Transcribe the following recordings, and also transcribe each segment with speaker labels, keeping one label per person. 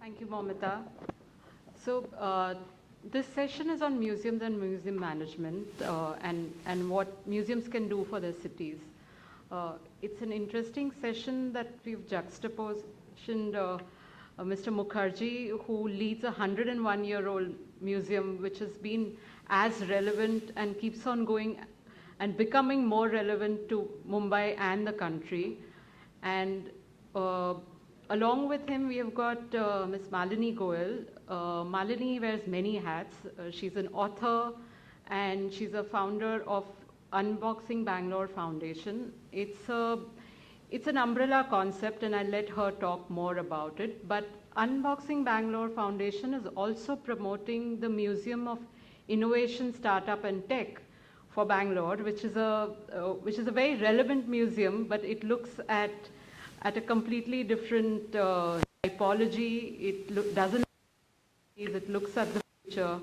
Speaker 1: Thank you, Momita. So this session is on museums and museum management and what museums can do for their cities. It's an interesting session that we've juxtaposed Mr. Mukherjee, who leads a 101-year-old museum, which has been as relevant and keeps on going and becoming more relevant to Mumbai and the country. And along with him, we have got Ms. Malini Goyal. Malini wears many hats. She's an author and she's a founder of UnboxingBLR Foundation. It's an umbrella concept and I'll let her talk more about it. But UnboxingBLR Foundation is also promoting the Museum of Innovation, Startup and Tech for Bangalore, which is a very relevant museum, but it looks at a completely different typology. It looks at the future,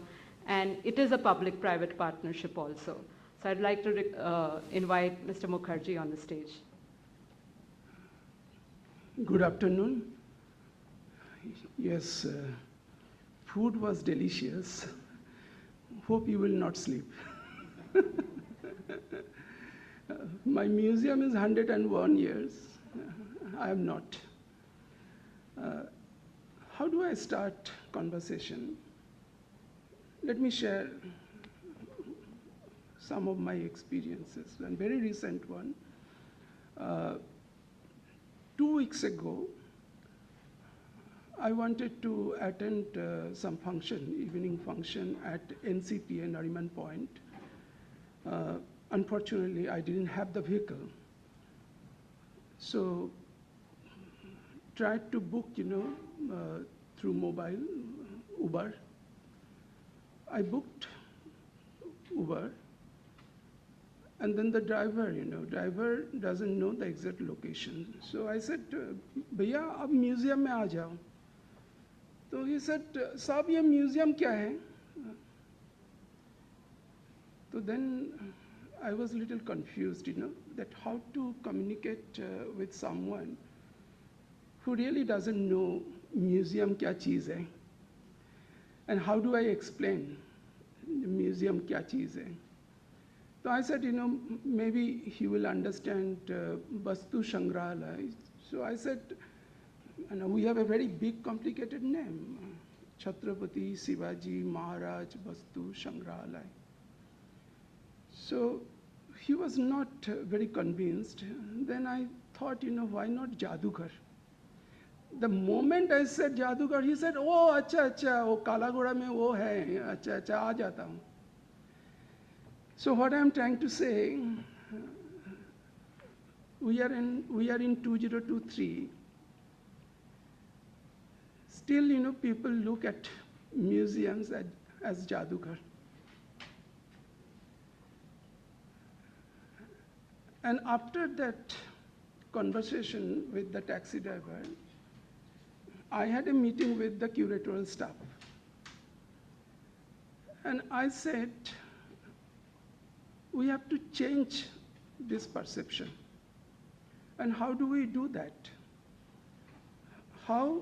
Speaker 1: and it is a public-private partnership also. So I'd like to invite Mr. Mukherjee on the stage.
Speaker 2: Good afternoon. Yes, food was delicious. Hope you will not sleep. My museum is 101 years. I am not. How do I start conversation? Let me share some of my experiences. One very recent one. 2 weeks ago, I wanted to attend some function, evening function at NCPA, Nariman Point. Unfortunately, I didn't have the vehicle. So, tried to book, through mobile, Uber. I booked Uber, and then the driver, driver doesn't know the exact location. So I said, "Bhaiya, ab museum mein aa jao." So he said, "Saab, ye museum kya hai?" So then I was a little confused, that how to communicate with someone who really doesn't know museum kya cheez hai, and how do I explain the museum kya cheez hai. So I said, maybe he will understand Vastu Sangrahalaya. So I said, we have a very big, complicated name, Chhatrapati Shivaji Maharaj Vastu Sangrahalaya. So he was not very convinced. Then I thought, why not Jadughar? The moment I said Jadughar, he said, "Oh, acha, wo Kalagoda mein wo hai, acha, aa jata hu." So what I'm trying to say, we are in 2023. Still, people look at museums as Jadughar. And after that conversation with the taxi driver, I had a meeting with the curatorial staff. And I said, we have to change this perception. And how do we do that? How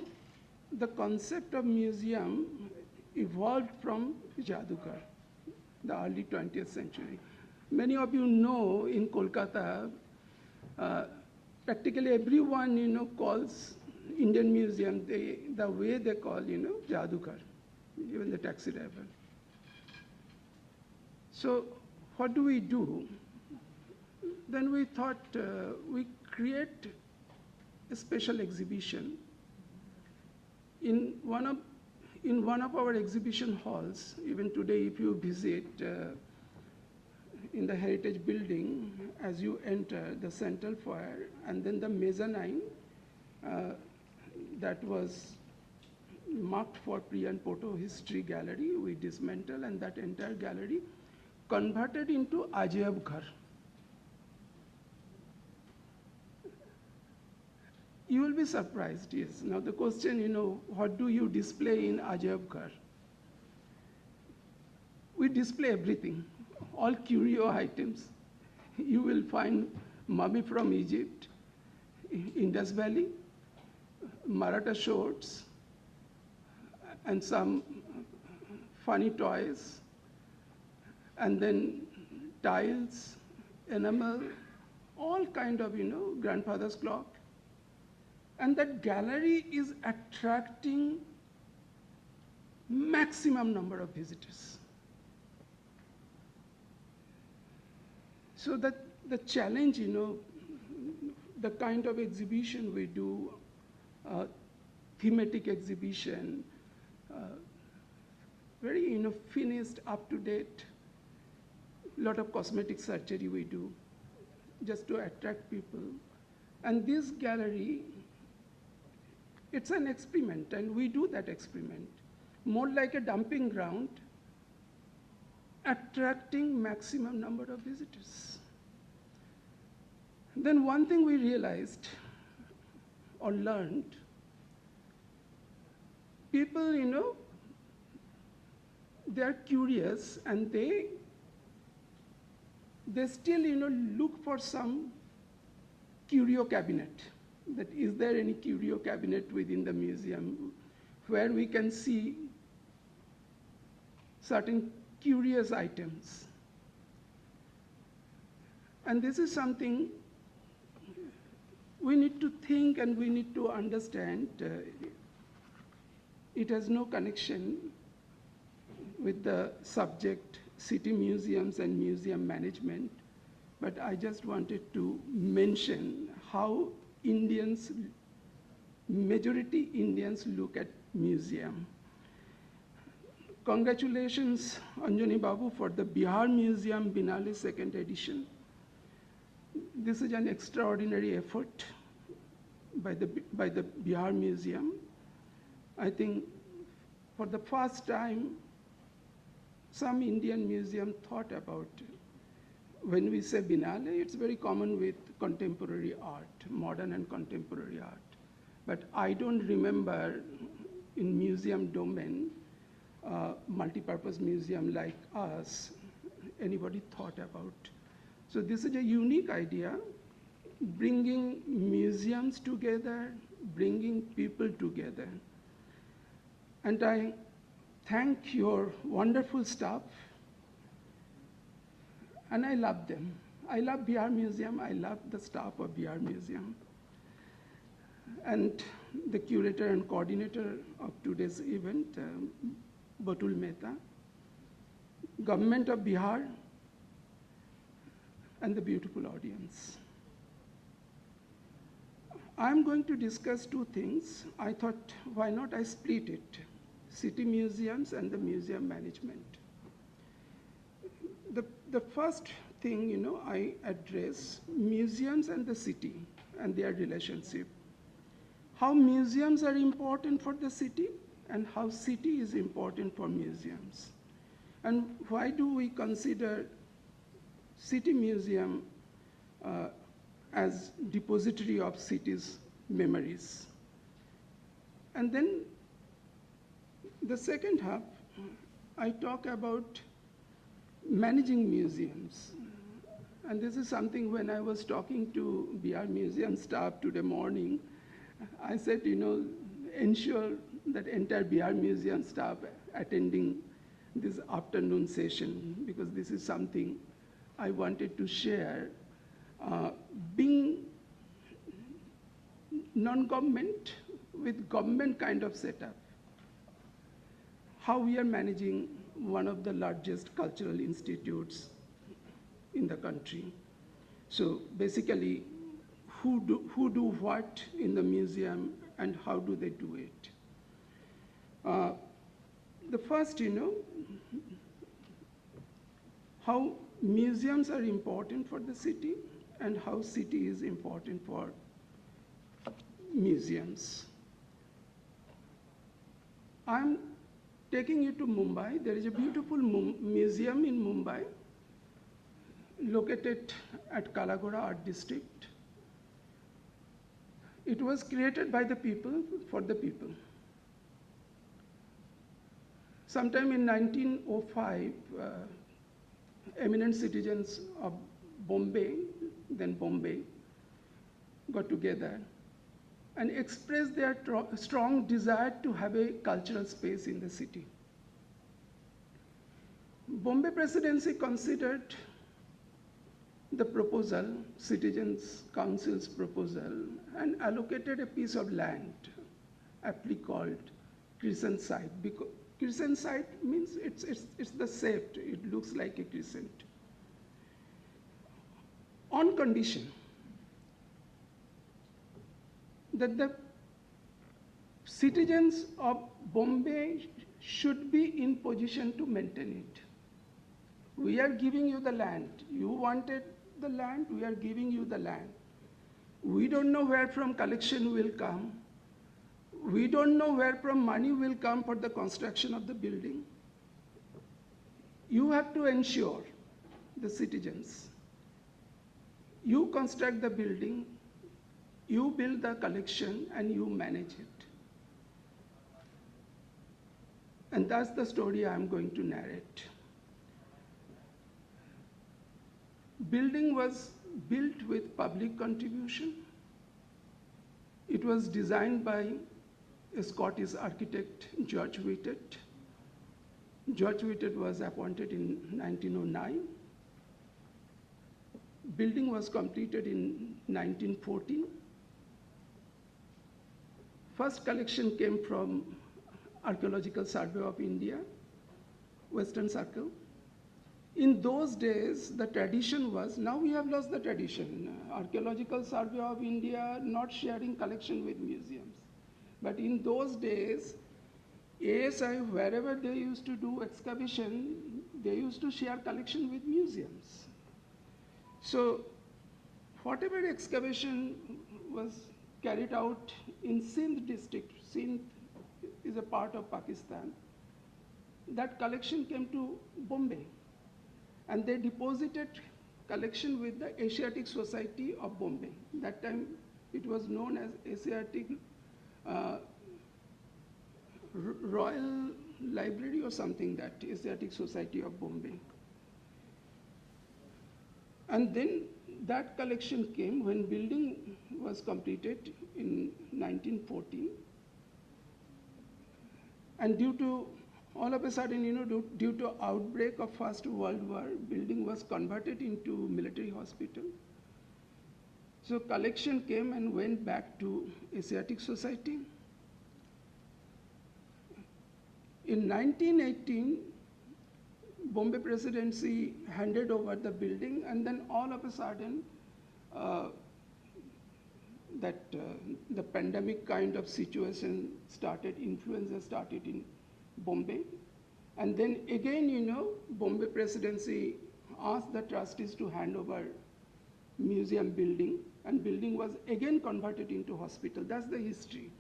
Speaker 2: the concept of museum evolved from Jadughar, the early 20th century. Many of you know in Kolkata, practically everyone, calls Indian Museum the way they call, Jadughar, even the taxi driver. So what do we do? Then we thought we create a special exhibition in one of our exhibition halls. Even today, if you visit in the Heritage Building, as you enter the central foyer, and then the mezzanine that was marked for pre and photo history gallery, we dismantled, and that entire gallery converted into Ajayab Ghar. You will be surprised, yes. Now the question, what do you display in Ajayab Ghar? We display everything, all curio items. You will find mummy from Egypt, Indus Valley, Maratha shorts, and some funny toys, and then tiles, enamel, all kind of, grandfather's clock. And that gallery is attracting maximum number of visitors. So that the challenge, the kind of exhibition we do, thematic exhibition, very finished, up-to-date, lot of cosmetic surgery we do just to attract people. And this gallery, it's an experiment, and we do that experiment, more like a dumping ground, attracting maximum number of visitors. Then one thing we realized or learned, people, they're curious, and they still, look for some curio cabinet. That is there any curio cabinet within the museum where we can see certain curious items. And this is something we need to think and we need to understand. It has no connection with the subject, city museums and museum management, but I just wanted to mention how Indians, majority Indians look at museum. Congratulations, Anjani Babu, for the Bihar Museum Biennale 2nd edition. This is an extraordinary effort by the Bihar Museum. I think for the first time, some Indian museum thought about, when we say Biennale, it's very common with contemporary art, modern and contemporary art. But I don't remember in museum domain, multi-purpose museum like us, anybody thought about. So this is a unique idea, bringing museums together, bringing people together. And I thank your wonderful staff, and I love them. I love Bihar Museum, I love the staff of Bihar Museum. And the curator and coordinator of today's event, Batul Mehta, Government of Bihar, and the beautiful audience. I'm going to discuss two things. I thought, why not I split it? City museums and the museum management. The first thing, I address museums and the city and their relationship. How museums are important for the city and how city is important for museums. And why do we consider city museum as depository of city's memories? And then the second half, I talk about managing museums. And this is something when I was talking to Bihar Museum staff today morning, I said, ensure that entire Bihar Museum staff attending this afternoon session, because this is something I wanted to share. Being non-government with government kind of setup, how we are managing one of the largest cultural institutes in the country. So basically, who do what in the museum and how do they do it? The first, how museums are important for the city and how city is important for museums. I'm taking you to Mumbai. There is a beautiful museum in Mumbai located at Kalagora Art District. It was created by the people for the people. Sometime in 1905, eminent citizens of Bombay, then Bombay, got together and expressed their strong desire to have a cultural space in the city. Bombay Presidency considered the proposal, Citizens Council's proposal, and allocated a piece of land, aptly called crescent site. Because crescent site means it's the shape, it looks like a crescent. On condition that the citizens of Bombay should be in position to maintain it. We are giving you the land. You wanted the land, we are giving you the land. We don't know where from collection will come. We don't know where from money will come for the construction of the building. You have to ensure the citizens. You construct the building, you build the collection, and you manage it. And that's the story I'm going to narrate. Building was built with public contribution. It was designed by a Scottish architect, George Whitted. George Whitted was appointed in 1909. Building was completed in 1914. First collection came from Archaeological Survey of India, Western Circle. In those days, the tradition was, now we have lost the tradition. Archaeological Survey of India not sharing collection with museums. But in those days, ASI, wherever they used to do excavation, they used to share collection with museums. So whatever excavation was carried out in Sindh district, Sindh is a part of Pakistan, that collection came to Bombay. And they deposited collection with the Asiatic Society of Bombay. That time it was known as Asiatic Royal Library or something, that Asiatic Society of Bombay. And then that collection came when building was completed in 1914. And due to, all of a sudden, due to outbreak of First World War, building was converted into military hospital. So collection came and went back to Asiatic Society. In 1918, Bombay Presidency handed over the building, and then all of a sudden, the pandemic kind of situation started, influenza started in Bombay. And then again, Bombay Presidency asked the trustees to hand over museum building, and building was again converted into hospital. That's the history.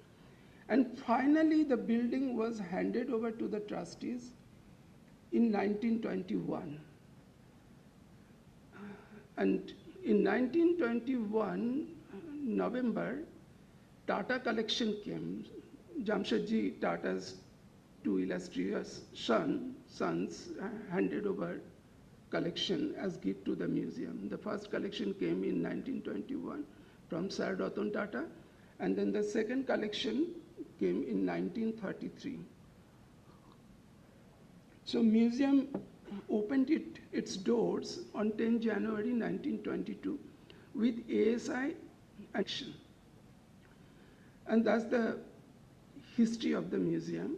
Speaker 2: And finally, the building was handed over to the trustees in 1921. And in 1921, November, Tata collection came. Jamshedji Tata's two illustrious sons handed over collection as gift to the museum. The first collection came in 1921 from Sir Ratan Tata, and then the second collection came in 1933. So museum opened its doors on 10 January 1922 with ASI action. And that's the history of the museum.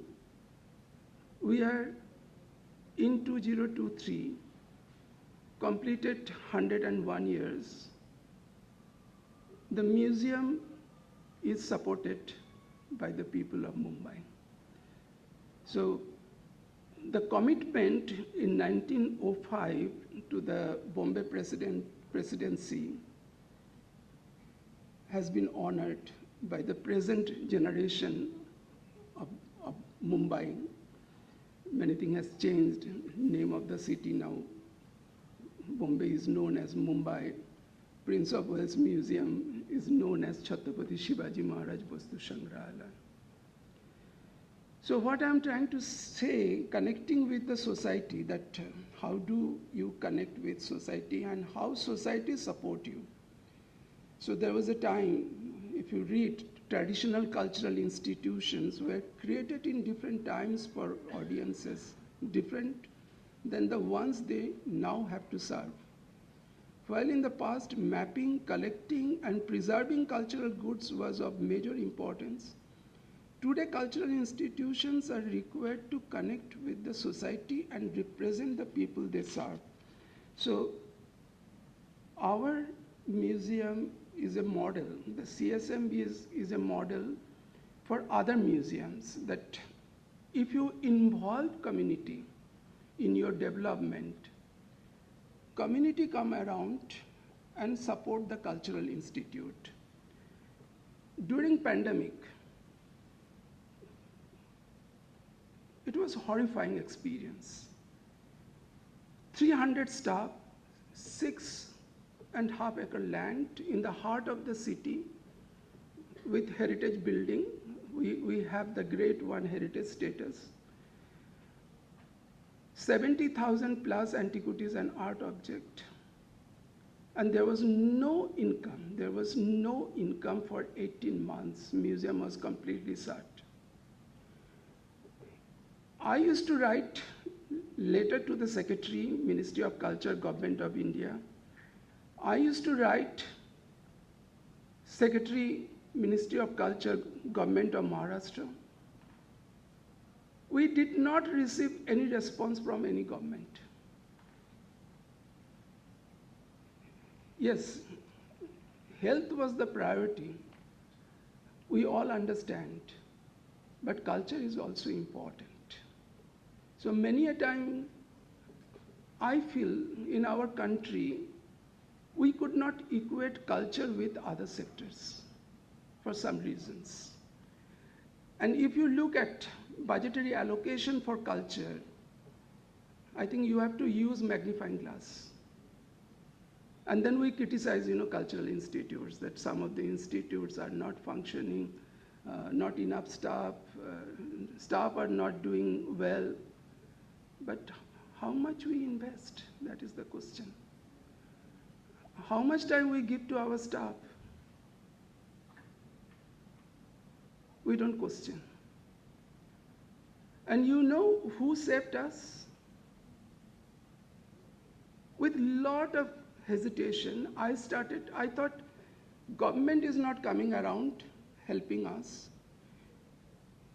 Speaker 2: We are in 2023, completed 101 years. The museum is supported by the people of Mumbai. So the commitment in 1905 to the Bombay presidency has been honored by the present generation of Mumbai. Many things has changed. Name of the city now, Bombay is known as Mumbai. Prince of Wales Museum is known as Chhatrapati Shivaji Maharaj Vastu Sangrahalaya. So what I'm trying to say, connecting with the society, that how do you connect with society and how society support you? So there was a time, if you read traditional cultural institutions were created in different times for audiences, different than the ones they now have to serve. While in the past, mapping, collecting, and preserving cultural goods was of major importance, today cultural institutions are required to connect with the society and represent the people they serve. So our museum is a model, the CSMVS is a model for other museums, that if you involve community in your development, community come around and support the cultural institute. During pandemic, it was a horrifying experience. 300 staff, 6.5 acre land in the heart of the city with heritage building. We have the grade 1 heritage status. 70,000 plus antiquities and art object. And there was no income. There was no income for 18 months. Museum was completely shut. I used to write letter to the Secretary, Ministry of Culture, Government of India. I used to write Secretary, Ministry of Culture, Government of Maharashtra. We did not receive any response from any government. Yes, health was the priority. We all understand, but culture is also important. So many a time, I feel in our country, we could not equate culture with other sectors for some reasons. And if you look at budgetary allocation for culture, I think you have to use magnifying glass. And then we criticize, cultural institutes, that some of the institutes are not functioning, not enough staff, staff are not doing well. But how much we invest, that is the question. How much time we give to our staff? We don't question. And you know who saved us? With lot of hesitation, I thought government is not coming around helping us.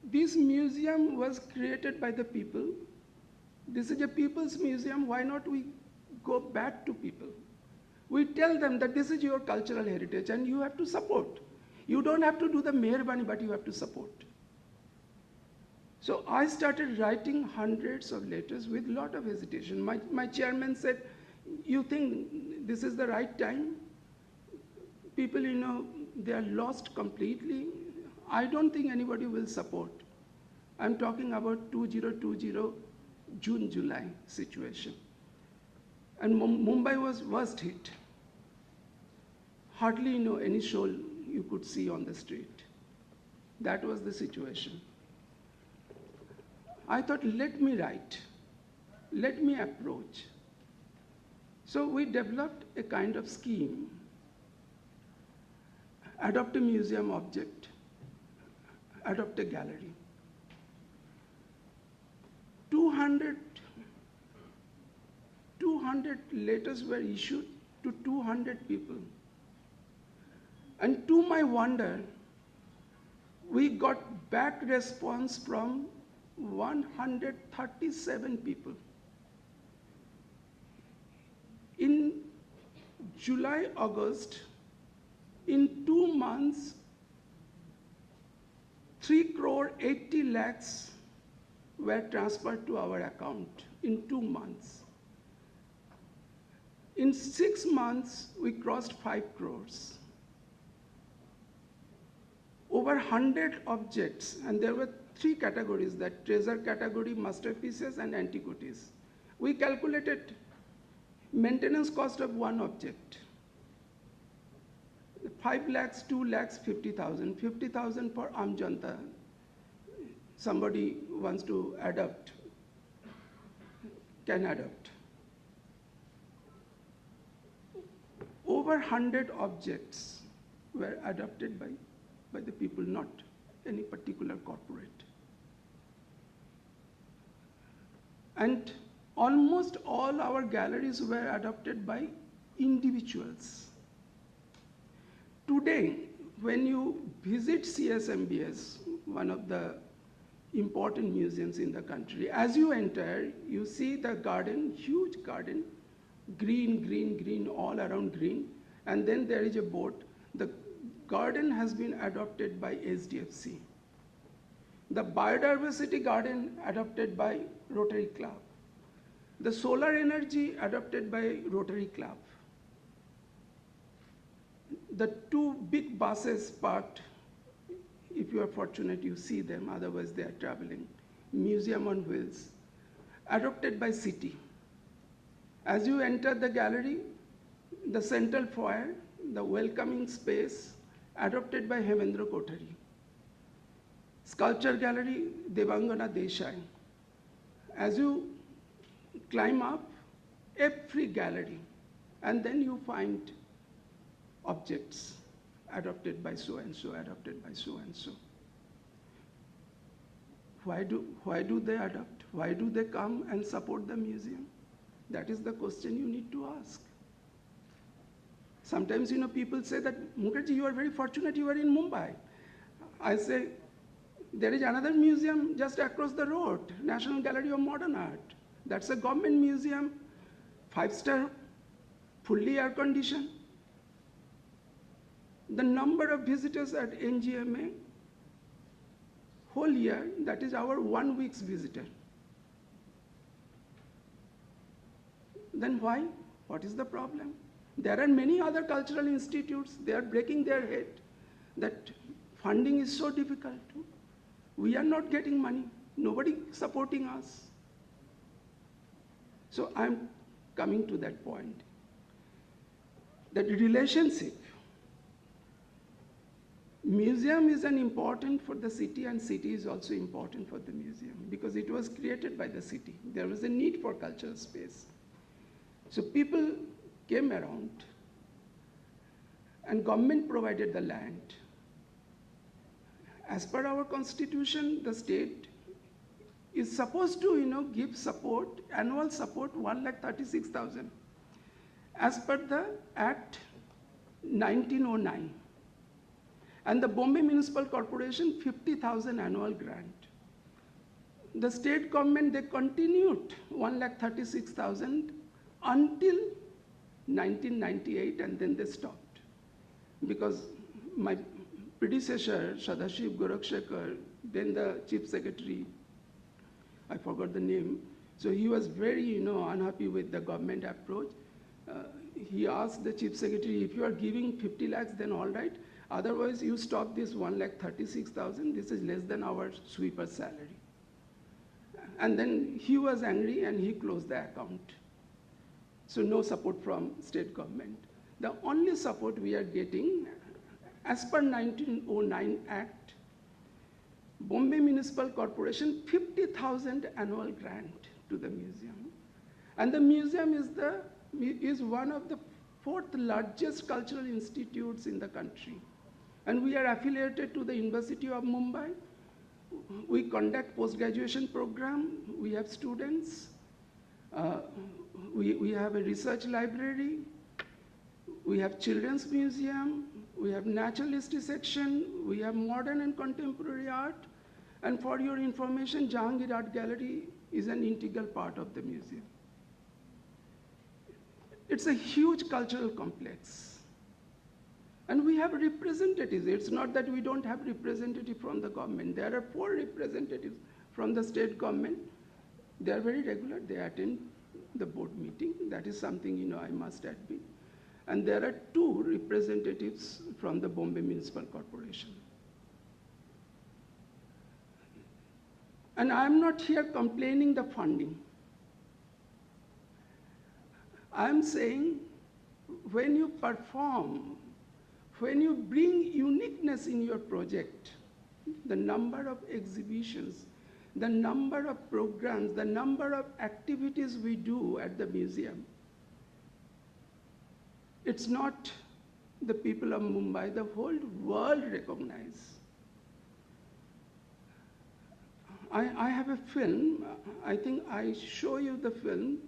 Speaker 2: This museum was created by the people. This is a people's museum, why not we go back to people? We tell them that this is your cultural heritage and you have to support. You don't have to do the meherbani, but you have to support. So I started writing hundreds of letters with a lot of hesitation. My chairman said, you think this is the right time? People, they are lost completely. I don't think anybody will support. I'm talking about 2020, June, July situation. And Mumbai was worst hit. Hardly any soul you could see on the street. That was the situation. I thought, let me write, let me approach. So we developed a kind of scheme. Adopt a museum object, adopt a gallery. 200 letters were issued to 200 people. And to my wonder, we got back response from 137 people. In July, August, in 2 months, 3.80 crore were transferred to our account in 2 months. In 6 months, we crossed 5 crores. Over 100 objects, and there were 3 categories, that treasure category, masterpieces, and antiquities. We calculated maintenance cost of one object. 5 lakhs, 2 lakhs, 50,000. 50,000 for Amjanta. Somebody wants to adopt, can adopt. Over 100 objects were adopted by by the people, not any particular corporate. And almost all our galleries were adopted by individuals. Today, when you visit CSMVS, one of the important museums in the country, as you enter, you see the garden, huge garden, green, green, green, all around green, and then there is a boat. The garden has been adopted by SDFC. The biodiversity garden adopted by Rotary Club. The solar energy adopted by Rotary Club. The two big buses parked, if you are fortunate, you see them, otherwise they are traveling. Museum on wheels, adopted by city. As you enter the gallery, the central foyer, the welcoming space, adopted by Hemendra Kothari. Sculpture gallery, Devangana Desai. As you climb up, every gallery, and then you find objects adopted by so and so, adopted by so and so. Why do they adopt? Why do they come and support the museum? That is the question you need to ask. Sometimes, people say that, Mukherjee, you are very fortunate you are in Mumbai. I say, there is another museum just across the road, National Gallery of Modern Art. That's a government museum, 5-star, fully air-conditioned. The number of visitors at NGMA, whole year, that is our 1 week's visitor. Then why? What is the problem? There are many other cultural institutes, they are breaking their head that funding is so difficult. We are not getting money, nobody supporting us. So I'm coming to that point. That relationship, museum is an important for the city and city is also important for the museum because it was created by the city. There was a need for cultural space. So people came around and government provided the land. As per our constitution, the state is supposed to give support, annual support, 1,36,000. As per the Act 1909. And the Bombay Municipal Corporation, 50,000 annual grant. The state government, they continued 1,36,000 until 1998, and then they stopped. Because my predecessor, Sadashiv Gorakshekar, then the chief secretary, I forgot the name, so he was very unhappy with the government approach. He asked the chief secretary, if you are giving 50 lakhs, then all right. Otherwise, you stop this 1,36,000. This is less than our sweeper's salary. And then he was angry and he closed the account. So no support from state government. The only support we are getting, as per 1909 Act, Bombay Municipal Corporation, 50,000 annual grant to the museum. And the museum is one of the 4th largest cultural institutes in the country. And we are affiliated to the University of Mumbai. We conduct post-graduation program. We have students. We have a research library. We have children's museum. We have naturalist section. We have modern and contemporary art. And for your information, Jahangir Art Gallery is an integral part of the museum. It's a huge cultural complex. And we have representatives. It's not that we don't have representatives from the government. There are 4 representatives from the state government. They are very regular. They attend the board meeting. That is something I must admit. And there are 2 representatives from the Bombay Municipal Corporation. And I'm not here complaining the funding. I'm saying when you perform, when you bring uniqueness in your project, the number of exhibitions, the number of programs, the number of activities we do at the museum, it's not the people of Mumbai, the whole world recognize. I have a film, I think I show you the film.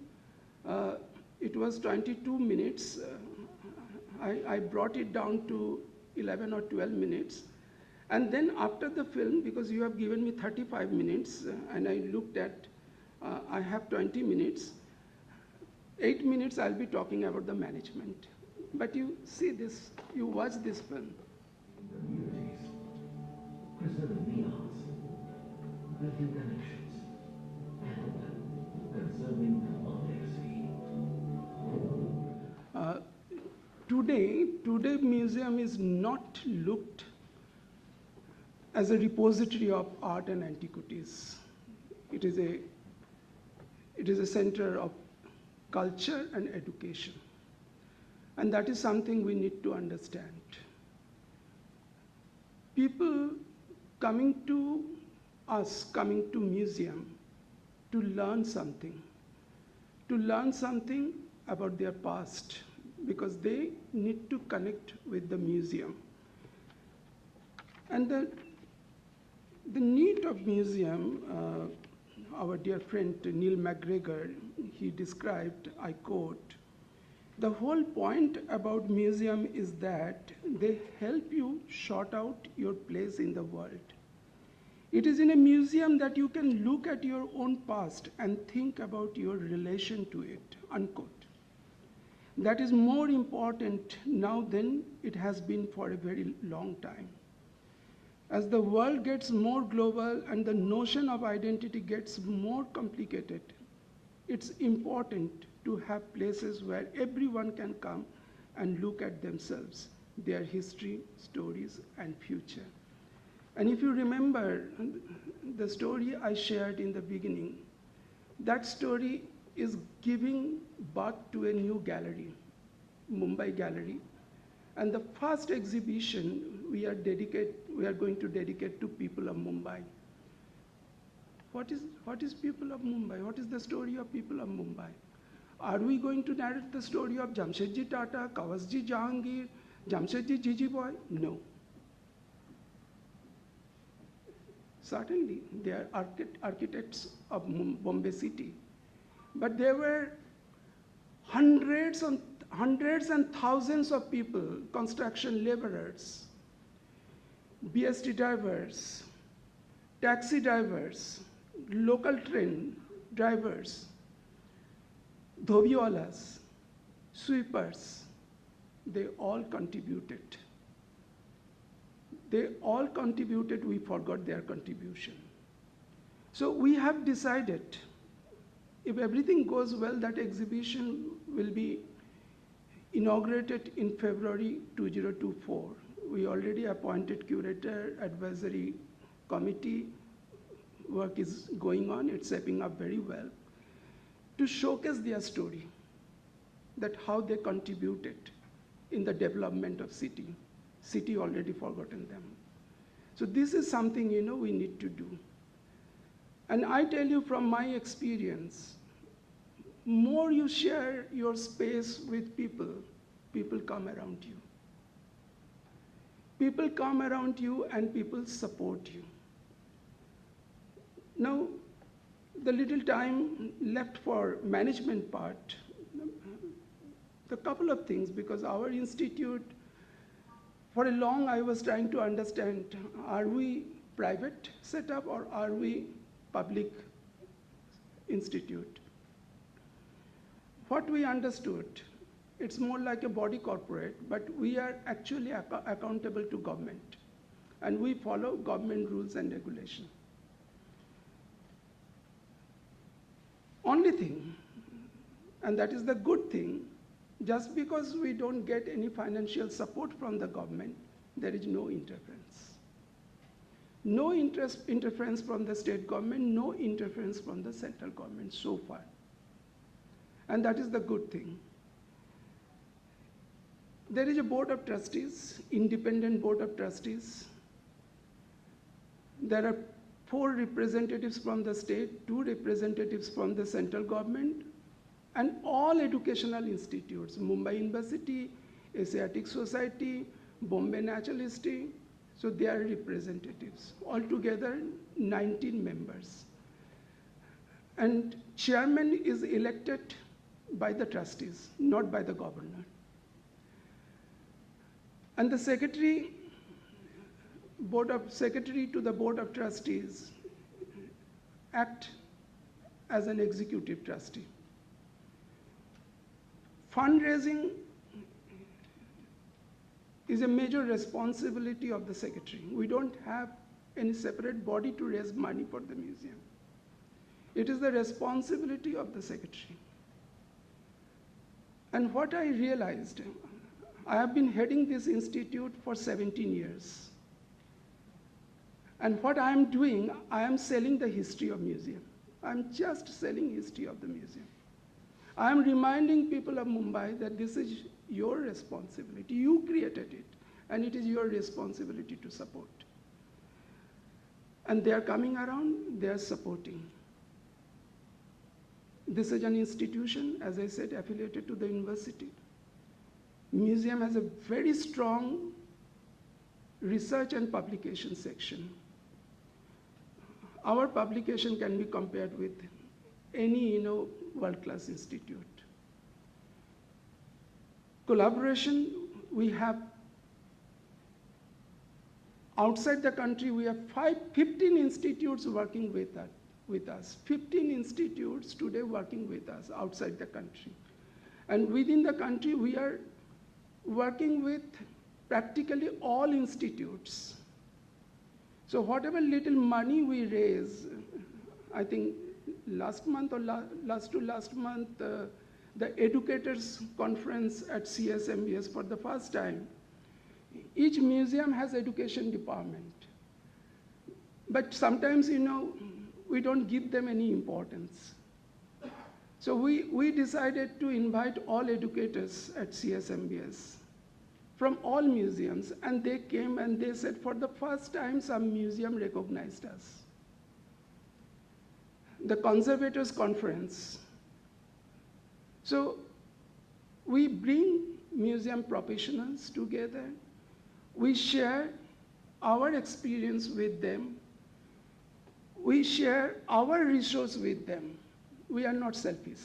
Speaker 2: It was 22 minutes. I brought it down to 11 or 12 minutes. And then after the film, because you have given me 35 minutes, and I looked at, I have 20 minutes, 8 minutes I'll be talking about the management. But you see this, you watch this film.
Speaker 3: Communities, preserving the arts, building connections, and conserving our legacy.
Speaker 2: Today museum is not looked as a repository of art and antiquities. It is a center of culture and education. And that is something we need to understand. People coming to us, coming to museum to learn something about their past, because they need to connect with the museum. And the need of museum, our dear friend Neil McGregor, he described, I quote, "The whole point about museum is that they help you sort out your place in the world. It is in a museum that you can look at your own past and think about your relation to it," unquote. That is more important now than it has been for a very long time. As the world gets more global and the notion of identity gets more complicated, it's important to have places where everyone can come and look at themselves, their history, stories, and future. And if you remember the story I shared in the beginning, that story is giving birth to a new gallery, Mumbai Gallery. And the first exhibition we are going to dedicate to people of Mumbai. What is people of Mumbai? What is the story of people of Mumbai? Are we going to narrate the story of Jamshedji Tata, Kawasji Jahangir, Jamshedji Jiji Boy? No. Certainly, they are architects of Bombay city. But there were hundreds and thousands of people, construction laborers, BST drivers, taxi drivers, local train drivers, dhobiwalas, sweepers, they all contributed. They all contributed, we forgot their contribution. So we have decided, if everything goes well, that exhibition will be inaugurated in February 2024. We already appointed curator, advisory committee. Work is going on, it's shaping up very well, to showcase their story, that how they contributed in the development of city. City already forgotten them. So this is something, we need to do. And I tell you from my experience, more you share your space with people, people come around you. People come around you and people support you. Now, the little time left for management part, the couple of things, because our institute, for a long I was trying to understand, are we private setup or are we public institute? What we understood, it's more like a body corporate, but we are actually accountable to government, and we follow government rules and regulation. Only thing, and that is the good thing, just because we don't get any financial support from the government, there is no interference. No interference from the state government, no interference from the central government so far. And that is the good thing. There is a board of trustees, independent board of trustees. There are 4 representatives from the state, 2 representatives from the central government, and all educational institutes, Mumbai University, Asiatic Society, Bombay Natural History, so they are representatives. Altogether, 19 members. And chairman is elected by the trustees, not by the governor. And the secretary to the board of trustees act as an executive trustee. Fundraising is a major responsibility of the secretary. We don't have any separate body to raise money for the museum. It is the responsibility of the secretary. And what I realized, I have been heading this institute for 17 years. And what I am doing, I am selling the history of museum. I'm just selling history of the museum. I am reminding people of Mumbai that this is your responsibility. You created it, and it is your responsibility to support. And they are coming around, they are supporting. This is an institution, as I said, affiliated to the university. Museum has a very strong research and publication section. Our publication can be compared with any world-class institute. Collaboration, we have outside the country, we have 15 institutes working with us. 15 institutes today working with us outside the country. And within the country, we are working with practically all institutes. So whatever little money we raise, I think last month or last month, the educators conference at CSMVS for the first time, each museum has education department. But sometimes, we don't give them any importance. So we decided to invite all educators at CSMVS from all museums, and they came and they said, for the first time, some museum recognized us. The Conservators Conference. So we bring museum professionals together. We share our experience with them. We share our resource with them. We are not selfish.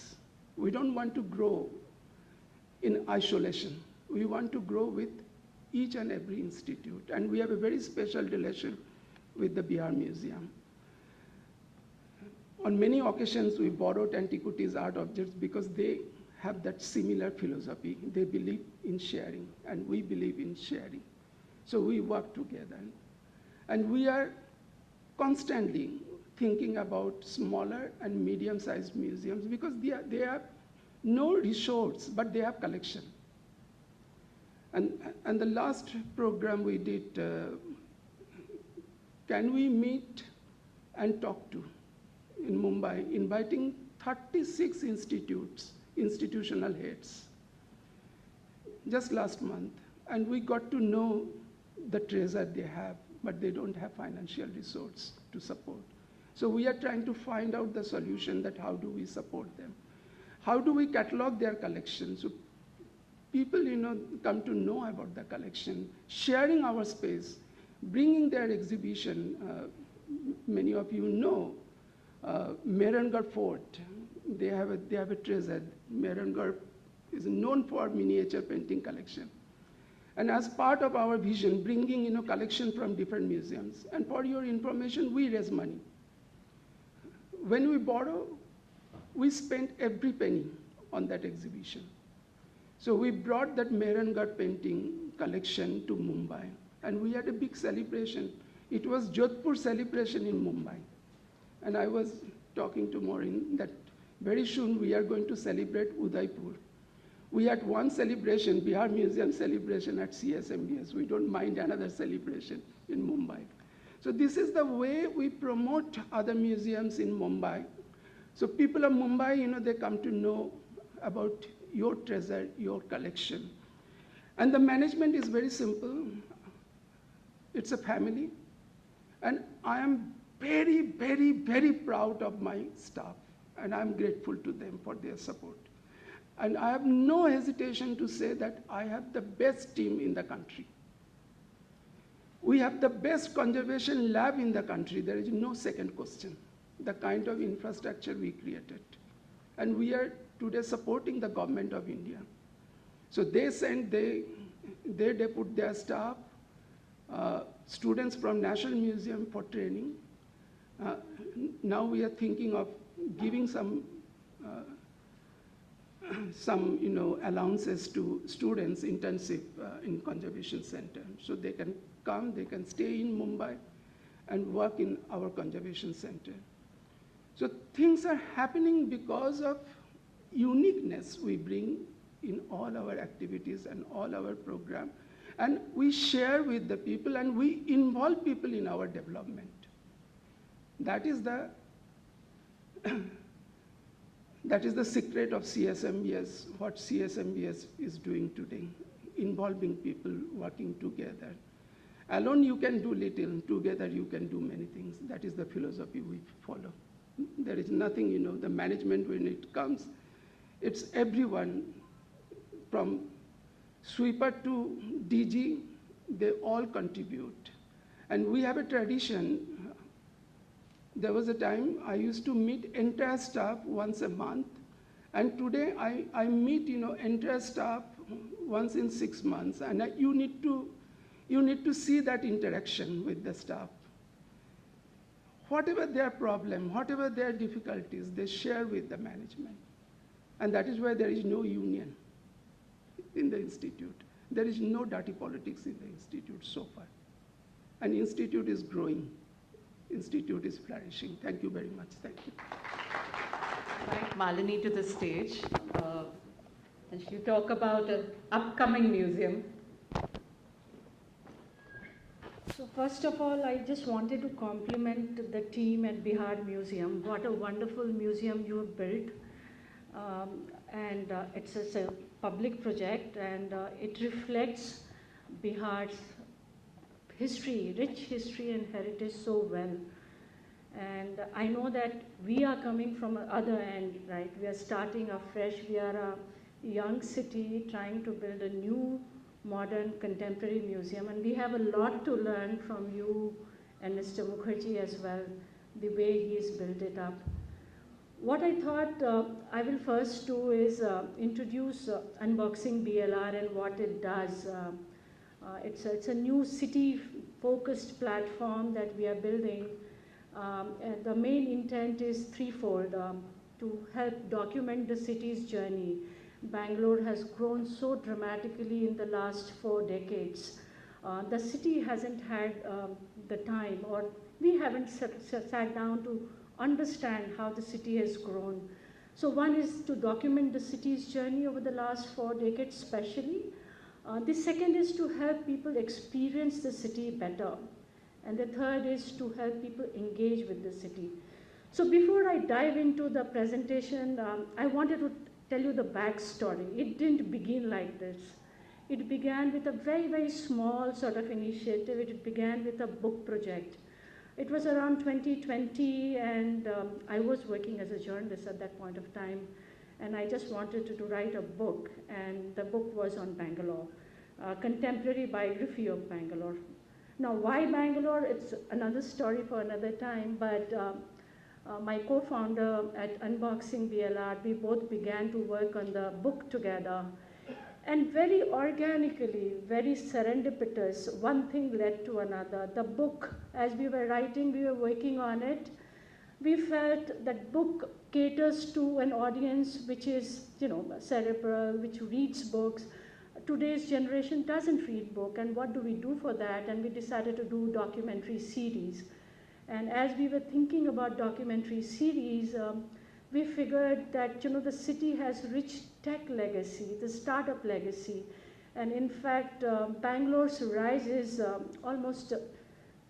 Speaker 2: We don't want to grow in isolation. We want to grow with each and every institute. And we have a very special relation with the Bihar Museum. On many occasions, we borrowed antiquities, art objects, because they have that similar philosophy. They believe in sharing, and we believe in sharing. So we work together. And we are constantly thinking about smaller and medium-sized museums, because they have no resource, but they have collection. And the last program we did, Can We Meet and Talk To, in Mumbai, inviting 36 institutes, institutional heads, just last month. And we got to know the treasure they have, but they don't have financial resource to support. So we are trying to find out the solution, that how do we support them? How do we catalog their collection? So people, come to know about the collection, sharing our space, bringing their exhibition. Many of you know Mehrangarh Fort. They have a treasure. Mehrangarh is known for miniature painting collection. And as part of our vision, bringing collection from different museums. And for your information, we raise money. When we borrow, we spend every penny on that exhibition. So we brought that Mehrangarh painting collection to Mumbai, and we had a big celebration. It was Jodhpur celebration in Mumbai. And I was talking to Maureen that very soon we are going to celebrate Udaipur. We had one celebration, Bihar Museum celebration at CSMVS. We don't mind another celebration in Mumbai. So this is the way we promote other museums in Mumbai. So people of Mumbai, they come to know about your treasure, your collection. And the management is very simple. It's a family. And I am very, very, very proud of my staff. And I'm grateful to them for their support. And I have no hesitation to say that I have the best team in the country. We have the best conservation lab in the country. There is no second question. The kind of infrastructure we created. And we are today supporting the government of India. So they put their staff, students from National Museum for training. Now we are thinking of giving some allowances to students, internship in conservation center. So they can come, they can stay in Mumbai and work in our conservation center. So things are happening because of uniqueness we bring in all our activities and all our program. And we share with the people and we involve people in our development. That is the secret of CSMVS, what CSMVS is doing today, involving people working together. Alone you can do little, together you can do many things. That is the philosophy we follow. There is nothing, the management when it comes, it's everyone from sweeper to DG, they all contribute. And we have a tradition. There was a time I used to meet entire staff once a month, and today I meet entire staff once in 6 months, and you need to see that interaction with the staff. Whatever their problem, whatever their difficulties, they share with the management. And that is why there is no union in the institute. There is no dirty politics in the institute so far. And the institute is growing. Institute is flourishing. Thank you very much. Thank you.
Speaker 1: Invite Malini to the stage, and she'll talk about an upcoming museum.
Speaker 4: So first of all, I just wanted to compliment the team at Bihar Museum. What a wonderful museum you have built. It's a public project, and it reflects Bihar's history, rich history and heritage so well. And I know that we are coming from the other end, right? We are starting afresh. We are a young city trying to build a new, modern, contemporary museum. And we have a lot to learn from you and Mr. Mukherjee as well, the way he's built it up. What I thought I will first do is introduce UnboxingBLR and what it does. It's a new city-focused platform that we are building. And the main intent is threefold, to help document the city's journey. Bangalore has grown so dramatically in the last 4 decades. The city hasn't had the time, or we haven't sat down to understand how the city has grown. So one is to document the city's journey over the last 4 decades especially. The second is to help people experience the city better. And the third is to help people engage with the city. So before I dive into the presentation, I wanted to tell you the backstory. It didn't begin like this. It began with a very, very small sort of initiative. It began with a book project. It was around 2020, and I was working as a journalist at that point of time. And I just wanted to write a book, and the book was on Bangalore, a contemporary biography of Bangalore. Now, why Bangalore? It's another story for another time, but my co-founder at UnboxingBLR, we both began to work on the book together. And very organically, very serendipitous, one thing led to another. The book, as we were writing, we were working on it. We felt that book caters to an audience which is, cerebral, which reads books. Today's generation doesn't read book, and what do we do for that? And we decided to do documentary series. And as we were thinking about documentary series, we figured that the city has rich tech legacy, the startup legacy. And in fact, Bangalore's rise is almost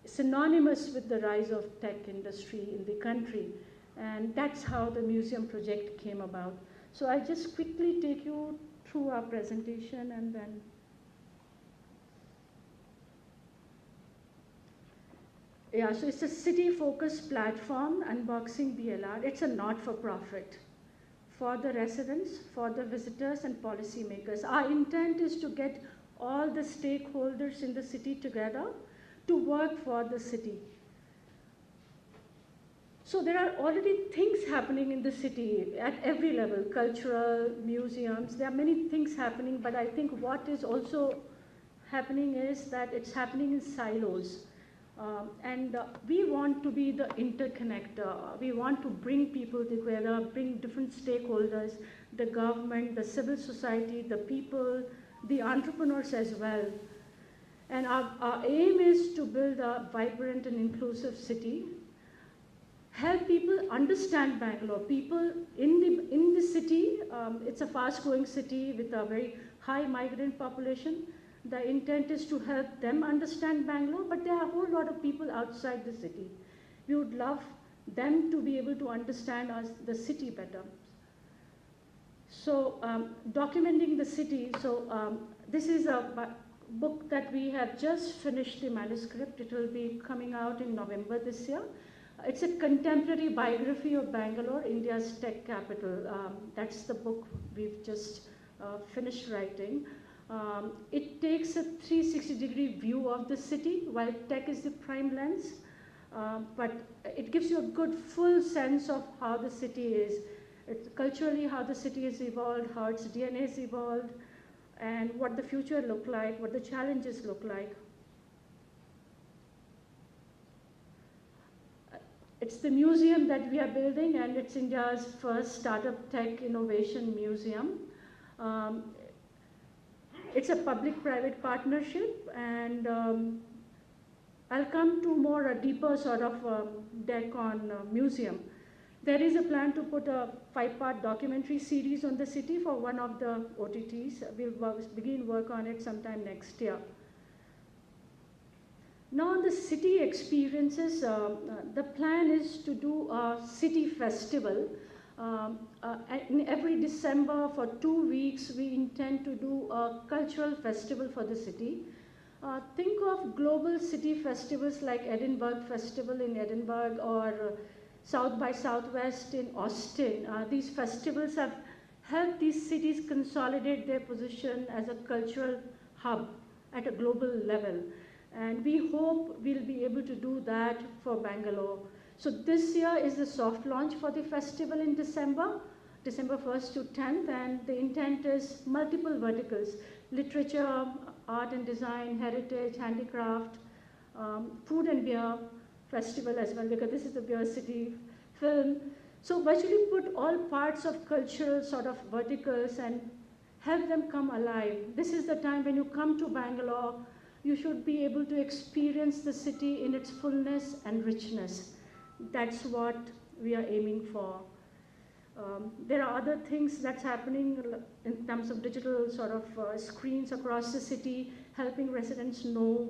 Speaker 4: synonymous with the rise of tech industry in the country. And that's how the museum project came about. So I'll just quickly take you through our presentation, and then so it's a city-focused platform, UnboxingBLR. It's a not-for-profit. for the residents, for the visitors and policymakers. Our intent is to get all the stakeholders in the city together to work for the city. So there are already things happening in the city at every level, cultural, museums, there are many things happening, but I think what is also happening is that it's happening in silos. We want to be the interconnector. We want to bring people together, bring different stakeholders, the government, the civil society, the people, the entrepreneurs as well. And our aim is to build a vibrant and inclusive city, help people understand Bangalore. People in the city, it's a fast-growing city with a very high migrant population. The intent is to help them understand Bangalore, but there are a whole lot of people outside the city. We would love them to be able to understand the city better. So documenting the city, this is a book that we have just finished the manuscript. It will be coming out in November this year. It's a contemporary biography of Bangalore, India's tech capital. That's the book we've just finished writing. It takes a 360-degree view of the city, while tech is the prime lens, but it gives you a good full sense of how the city is. It's culturally, how the city has evolved, how its DNA has evolved, and what the future look like, what the challenges look like. It's the museum that we are building, and it's India's first startup tech innovation museum. It's a public-private partnership, and I'll come to a deeper sort of deck on museum. There is a plan to put a 5-part documentary series on the city for one of the OTTs. We'll begin work on it sometime next year. Now the city experiences, the plan is to do a city festival. In every December for 2 weeks, we intend to do a cultural festival for the city. Think of global city festivals like Edinburgh Festival in Edinburgh or South by Southwest in Austin. These festivals have helped these cities consolidate their position as a cultural hub at a global level. And we hope we'll be able to do that for Bangalore. So this year is the soft launch for the festival in December 1st to 10th, and the intent is multiple verticals: literature, art and design, heritage, handicraft, food and beer festival as well, because this is the beer city, film. So virtually put all parts of cultural sort of verticals and help them come alive. This is the time when you come to Bangalore, you should be able to experience the city in its fullness and richness. That's what we are aiming for. There are other things that's happening in terms of digital sort of screens across the city, helping residents know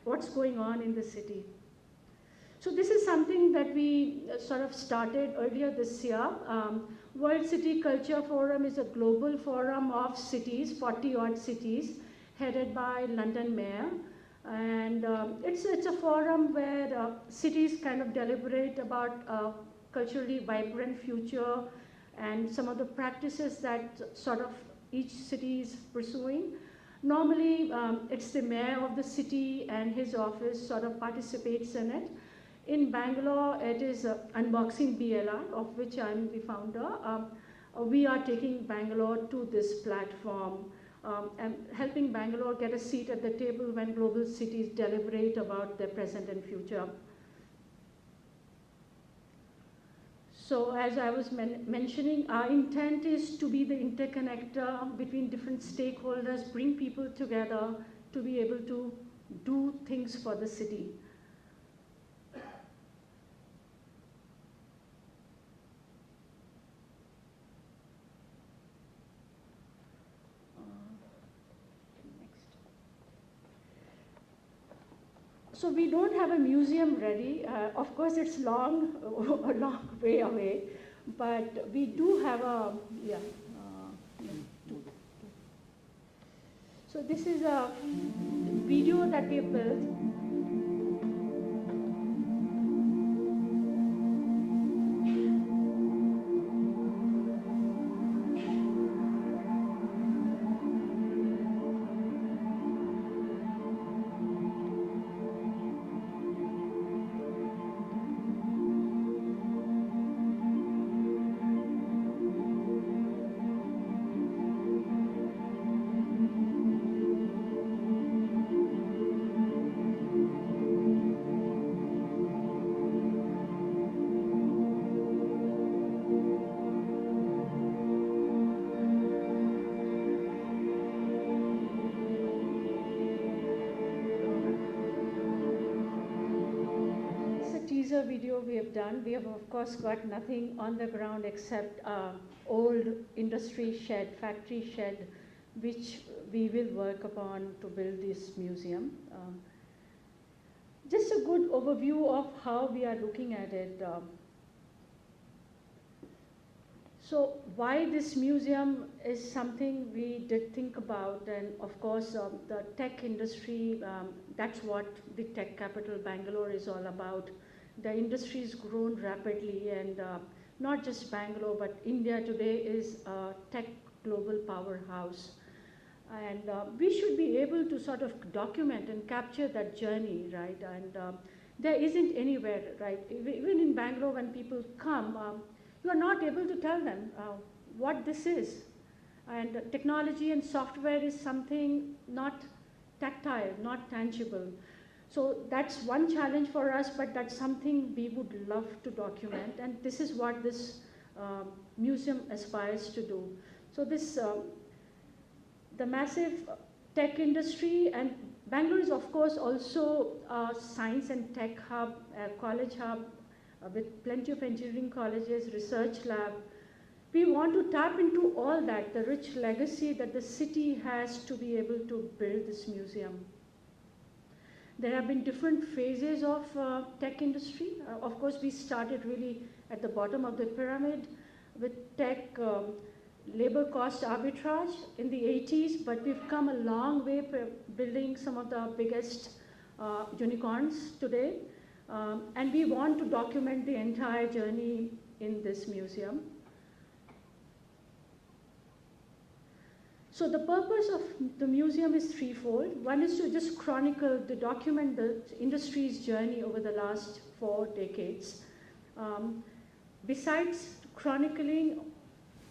Speaker 4: what's going on in the city. So this is something that we sort of started earlier this year. World City Culture Forum is a global forum of cities, 40-odd cities, headed by London Mayor. And it's a forum where cities kind of deliberate about a culturally vibrant future and some of the practices that sort of each city is pursuing. Normally, it's the mayor of the city and his office sort of participates in it. In Bangalore, it is UnboxingBLR, of which I'm the founder. We are taking Bangalore to this platform and helping Bangalore get a seat at the table when global cities deliberate about their present and future. So as I was mentioning, our intent is to be the interconnector between different stakeholders, bring people together to be able to do things for the city. So we don't have a museum ready. Of course, it's a long way away, but we do have a, So this is a video that we have built. teaser video we have done. We have, of course, got nothing on the ground except old industry shed, factory shed, which we will work upon to build this museum. Just a good overview of how we are looking at it. So why this museum is something we did think about, and of course the tech industry, that's what the tech capital Bangalore is all about. The industry has grown rapidly, and not just Bangalore, but India today is a tech global powerhouse. And we should be able to sort of document and capture that journey, right? And there isn't anywhere, right? Even in Bangalore, when people come, you are not able to tell them what this is. And technology and software is something not tactile, not tangible. So that's one challenge for us, but that's something we would love to document. And this is what this museum aspires to do. So this, the massive tech industry, and Bangalore is of course also a science and tech hub, a college hub, with plenty of engineering colleges, research lab. We want to tap into all that, the rich legacy that the city has to be able to build this museum. There have been different phases of tech industry. Of course, we started really at the bottom of the pyramid with tech labor cost arbitrage in the 80s, but we've come a long way building some of the biggest unicorns today. And we want to document the entire journey in this museum. So the purpose of the museum is threefold. One is to just chronicle, to document the industry's journey over the last 4 decades. Besides chronicling,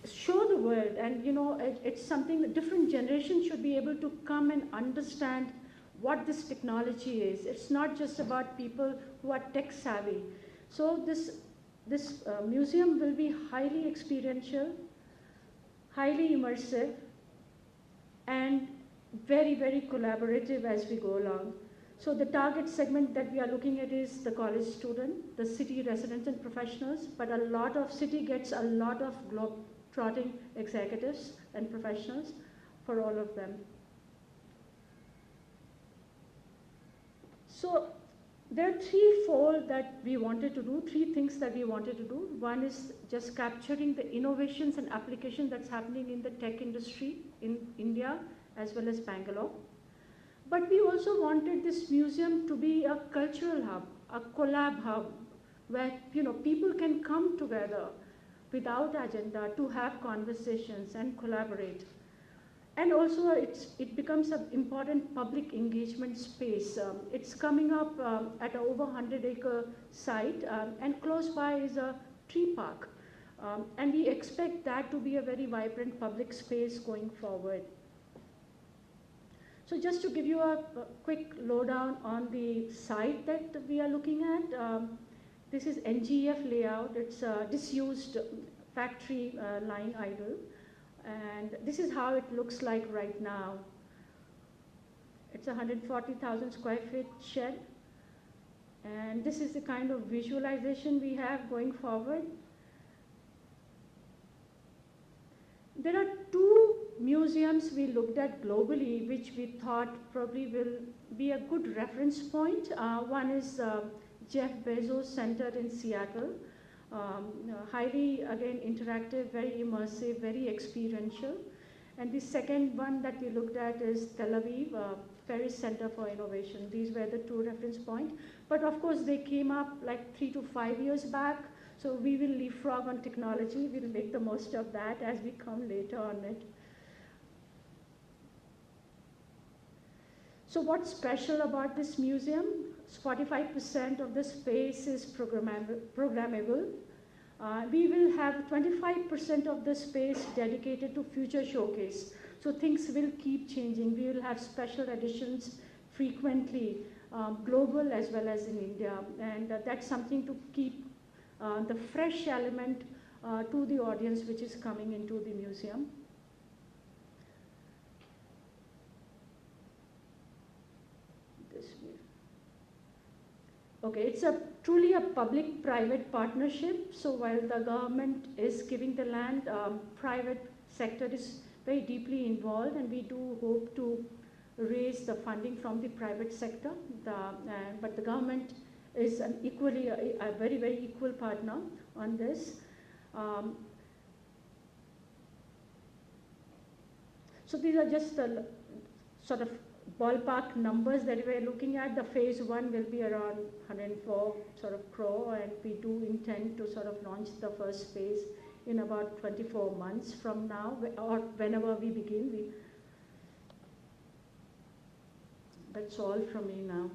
Speaker 4: show the world, and you know, it's something that different generations should be able to come and understand what this technology is. It's not just about people who are tech savvy. So this museum will be highly experiential, highly immersive, and very, very collaborative as we go along. So the target segment that we are looking at is the college student, the city residents and professionals, but a lot of city gets a lot of globe-trotting executives and professionals for all of them. So there are threefold that we wanted to do, 3 things that we wanted to do. One is just capturing the innovations and applications that's happening in the tech industry in India as well as Bangalore. But we also wanted this museum to be a cultural hub, a collab hub, where people can come together without agenda to have conversations and collaborate. And also it becomes an important public engagement space. It's coming up at an over 100-acre site, and close by is a tree park. And we expect that to be a very vibrant public space going forward. So just to give you a quick lowdown on the site that we are looking at, this is NGF layout. It's a disused factory lying idle. And this is how it looks like right now. It's a 140,000 square feet shed. And this is the kind of visualization we have going forward. There are 2 museums we looked at globally, which we thought probably will be a good reference point. One is Jeff Bezos Center in Seattle. Highly, again, interactive, very immersive, very experiential. And the second one that we looked at is Tel Aviv, Paris Center for Innovation. These were the 2 reference points. But of course, they came up like 3 to 5 years back. So we will leapfrog on technology. We'll make the most of that as we come later on it. So what's special about this museum? 45% of the space is programmable. We will have 25% of the space dedicated to future showcase. So things will keep changing. We will have special editions frequently, global as well as in India. And that's something to keep the fresh element to the audience which is coming into the museum. Okay, it's truly a public-private partnership. So while the government is giving the land, private sector is very deeply involved, and we do hope to raise the funding from the private sector. But the government is a very, very equal partner on this. So these are just the sort of ballpark numbers that we're looking at. The phase 1 will be around 104 sort of crore, and we do intend to sort of launch the first phase in about 24 months from now, or whenever we begin. That's all from me now.